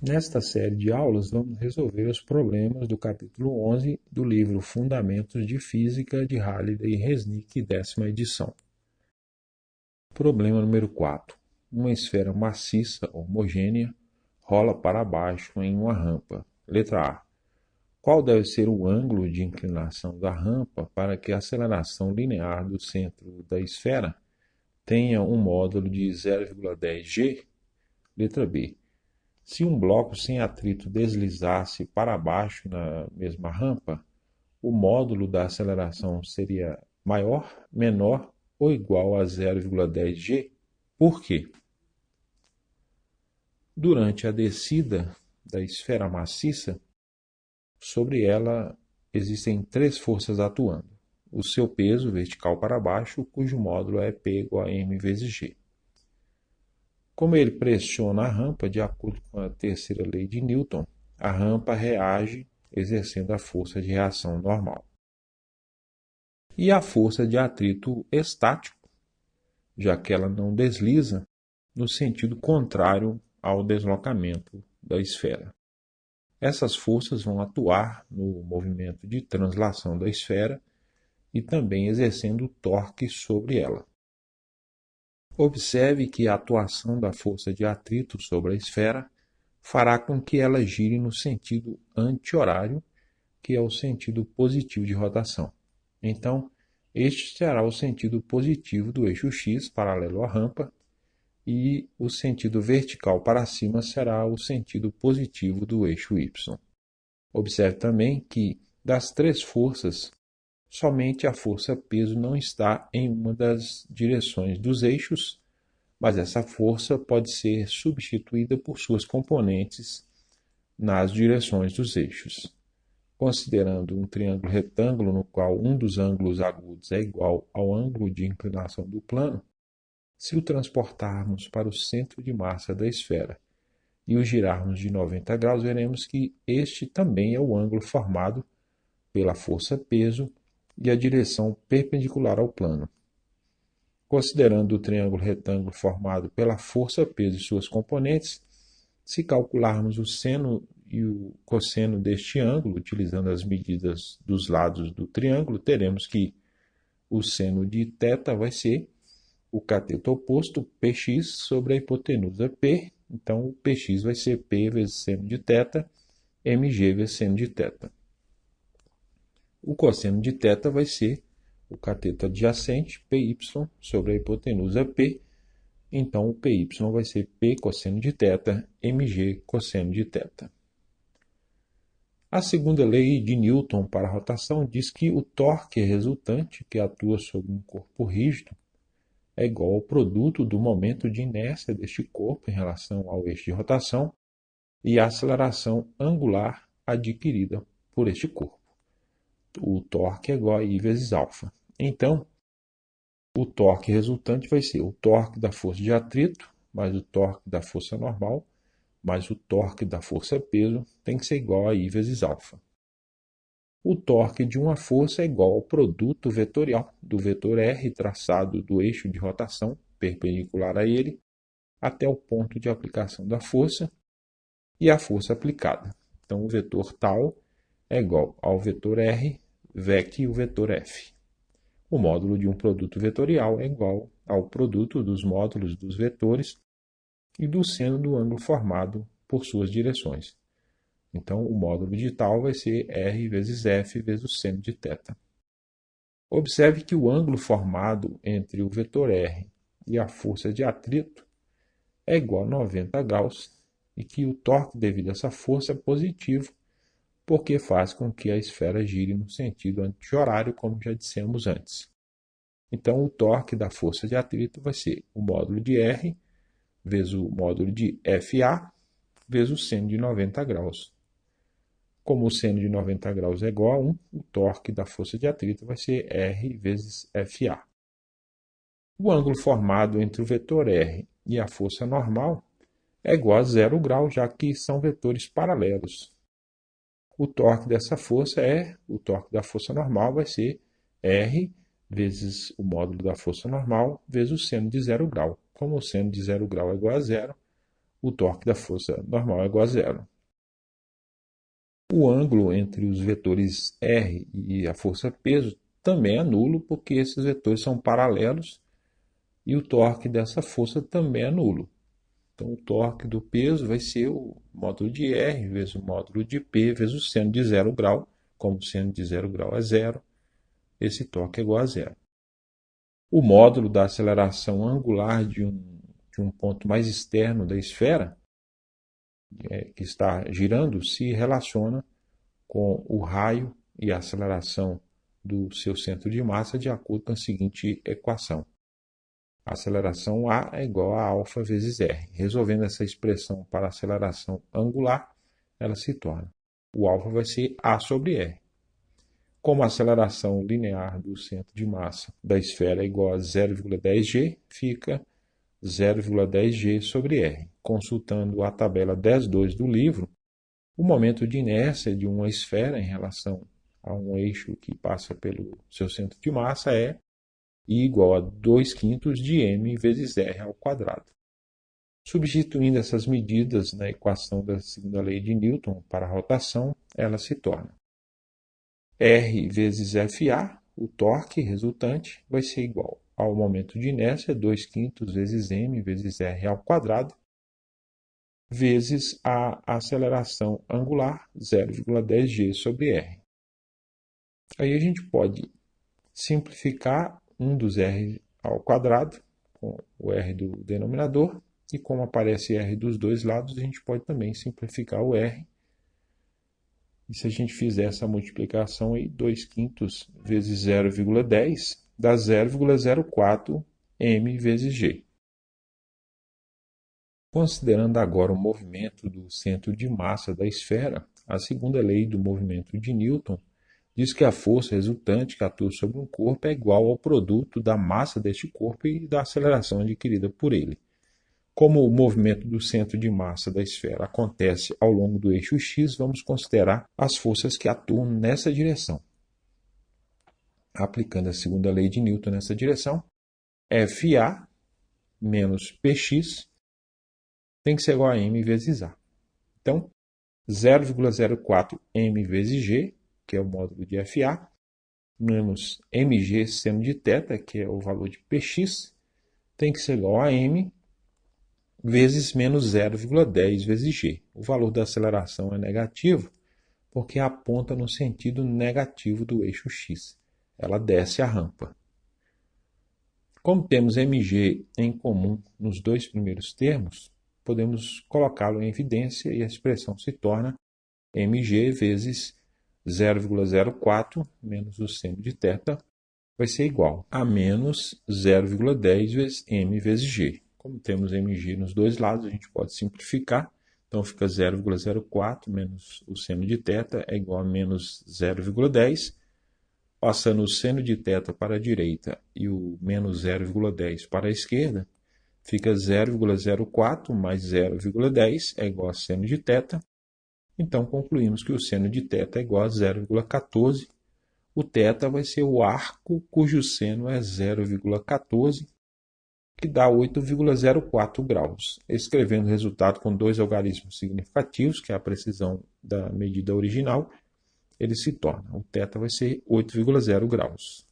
Nesta série de aulas, vamos resolver os problemas do capítulo 11 do livro Fundamentos de Física de Halliday e Resnick, 10ª edição. Problema número 4. Uma esfera maciça homogênea rola para baixo em uma rampa. Letra A. Qual deve ser o ângulo de inclinação da rampa para que a aceleração linear do centro da esfera tenha um módulo de 0,10 g? Letra B. Se um bloco sem atrito deslizasse para baixo na mesma rampa, o módulo da aceleração seria maior, menor ou igual a 0,10 g? Por quê? Durante a descida da esfera maciça, sobre ela existem três forças atuando. O seu peso vertical para baixo, cujo módulo é P igual a m vezes g. Como ele pressiona a rampa, de acordo com a terceira lei de Newton, a rampa reage exercendo a força de reação normal. E a força de atrito estático, já que ela não desliza, no sentido contrário ao deslocamento da esfera. Essas forças vão atuar no movimento de translação da esfera e também exercendo torque sobre ela. Observe que a atuação da força de atrito sobre a esfera fará com que ela gire no sentido anti-horário, que é o sentido positivo de rotação. Então, este será o sentido positivo do eixo x paralelo à rampa e o sentido vertical para cima será o sentido positivo do eixo y. Observe também que, das três forças, somente a força-peso não está em uma das direções dos eixos, mas essa força pode ser substituída por suas componentes nas direções dos eixos. Considerando um triângulo retângulo no qual um dos ângulos agudos é igual ao ângulo de inclinação do plano, se o transportarmos para o centro de massa da esfera e o girarmos de 90 graus, veremos que este também é o ângulo formado pela força-peso e a direção perpendicular ao plano. Considerando o triângulo retângulo formado pela força-peso e suas componentes, se calcularmos o seno e o cosseno deste ângulo, utilizando as medidas dos lados do triângulo, teremos que o seno de θ vai ser o cateto oposto, px, sobre a hipotenusa P. Então, o px vai ser P vezes seno de θ, mg vezes seno de θ. O cosseno de θ vai ser o cateto adjacente, py, sobre a hipotenusa P. Então, o py vai ser P cosseno de θ, mg cosseno de θ. A segunda lei de Newton para a rotação diz que o torque resultante, que atua sobre um corpo rígido, é igual ao produto do momento de inércia deste corpo em relação ao eixo de rotação e a aceleração angular adquirida por este corpo. O torque é igual a I vezes alfa. Então, o torque resultante vai ser o torque da força de atrito, mais o torque da força normal, mais o torque da força-peso, tem que ser igual a I vezes alfa. O torque de uma força é igual ao produto vetorial do vetor R traçado do eixo de rotação perpendicular a ele até o ponto de aplicação da força e a força aplicada. Então, o vetor tal é igual ao vetor R, VEC e o vetor F. O módulo de um produto vetorial é igual ao produto dos módulos dos vetores e do seno do ângulo formado por suas direções. Então, o módulo de tal vai ser R vezes F vezes o seno de θ. Observe que o ângulo formado entre o vetor R e a força de atrito é igual a 90 graus e que o torque devido a essa força é positivo, porque faz com que a esfera gire no sentido anti-horário, como já dissemos antes. Então, o torque da força de atrito vai ser o módulo de R vezes o módulo de FA vezes o seno de 90 graus. Como o seno de 90 graus é igual a 1, o torque da força de atrito vai ser R vezes FA. O ângulo formado entre o vetor R e a força normal é igual a 0 grau, já que são vetores paralelos. O torque dessa força o torque da força normal vai ser R vezes o módulo da força normal vezes o seno de 0 grau. Como o seno de 0 grau é igual a 0, o torque da força normal é igual a zero. O ângulo entre os vetores R e a força peso também é nulo, porque esses vetores são paralelos e o torque dessa força também é nulo. Então, o torque do peso vai ser o módulo de R vezes o módulo de P vezes o seno de 0 grau. Como o seno de 0 grau é zero, esse torque é igual a zero. O módulo da aceleração angular de um ponto mais externo da esfera, que está girando, se relaciona com o raio e a aceleração do seu centro de massa de acordo com a seguinte equação. A aceleração A é igual a alfa vezes R. Resolvendo essa expressão para a aceleração angular, ela se torna. O alfa vai ser A sobre R. Como a aceleração linear do centro de massa da esfera é igual a 0,10g, fica 0,10g sobre R. Consultando a tabela 10.2 do livro, o momento de inércia de uma esfera em relação a um eixo que passa pelo seu centro de massa é I igual a 2/5 de m vezes r ao quadrado. Substituindo essas medidas na equação da segunda lei de Newton para a rotação, ela se torna R vezes FA, o torque resultante, vai ser igual ao momento de inércia, 2/5 vezes m vezes r ao quadrado, vezes a aceleração angular, 0,10g sobre r. Aí a gente pode simplificar um dos r ao quadrado, com o r do denominador, e como aparece r dos dois lados, a gente pode também simplificar o r. E se a gente fizer essa multiplicação aí, 2/5 vezes 0,10 dá 0,04 m vezes g. Considerando agora o movimento do centro de massa da esfera, a segunda lei do movimento de Newton diz que a força resultante que atua sobre um corpo é igual ao produto da massa deste corpo e da aceleração adquirida por ele. Como o movimento do centro de massa da esfera acontece ao longo do eixo x, vamos considerar as forças que atuam nessa direção. Aplicando a segunda lei de Newton nessa direção, FA menos PX tem que ser igual a m vezes A. Então, 0,04 m vezes g, que é o módulo de FA, menos mg seno de θ, que é o valor de Px, tem que ser igual a m vezes menos 0,10 vezes g. O valor da aceleração é negativo porque aponta no sentido negativo do eixo x. Ela desce a rampa. Como temos mg em comum nos dois primeiros termos, podemos colocá-lo em evidência e a expressão se torna mg vezes 0,04 menos o seno de θ vai ser igual a menos 0,10 vezes m vezes g. Como temos mg nos dois lados, a gente pode simplificar. Então fica 0,04 menos o seno de θ é igual a menos 0,10. Passando o seno de θ para a direita e o menos 0,10 para a esquerda, fica 0,04 mais 0,10 é igual a seno de θ. Então concluímos que o seno de θ é igual a 0,14. O θ vai ser o arco cujo seno é 0,14, que dá 8,04 graus. Escrevendo o resultado com dois algarismos significativos, que é a precisão da medida original, ele se torna. O θ vai ser 8,0 graus.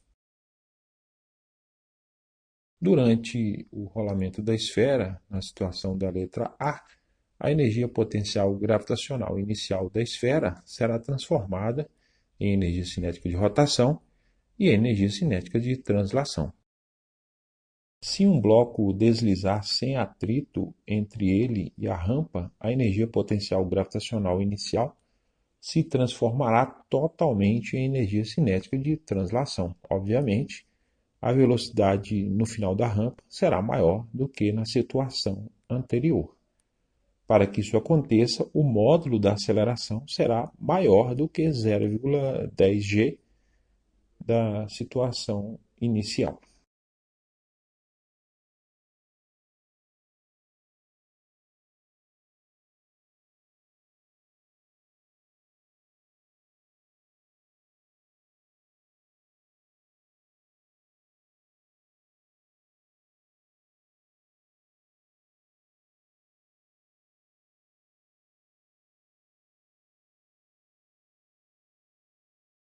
Durante o rolamento da esfera, na situação da letra a energia potencial gravitacional inicial da esfera será transformada em energia cinética de rotação e energia cinética de translação. Se um bloco deslizar sem atrito entre ele e a rampa, a energia potencial gravitacional inicial se transformará totalmente em energia cinética de translação. Obviamente, a velocidade no final da rampa será maior do que na situação anterior. Para que isso aconteça, o módulo da aceleração será maior do que 0,10g da situação inicial.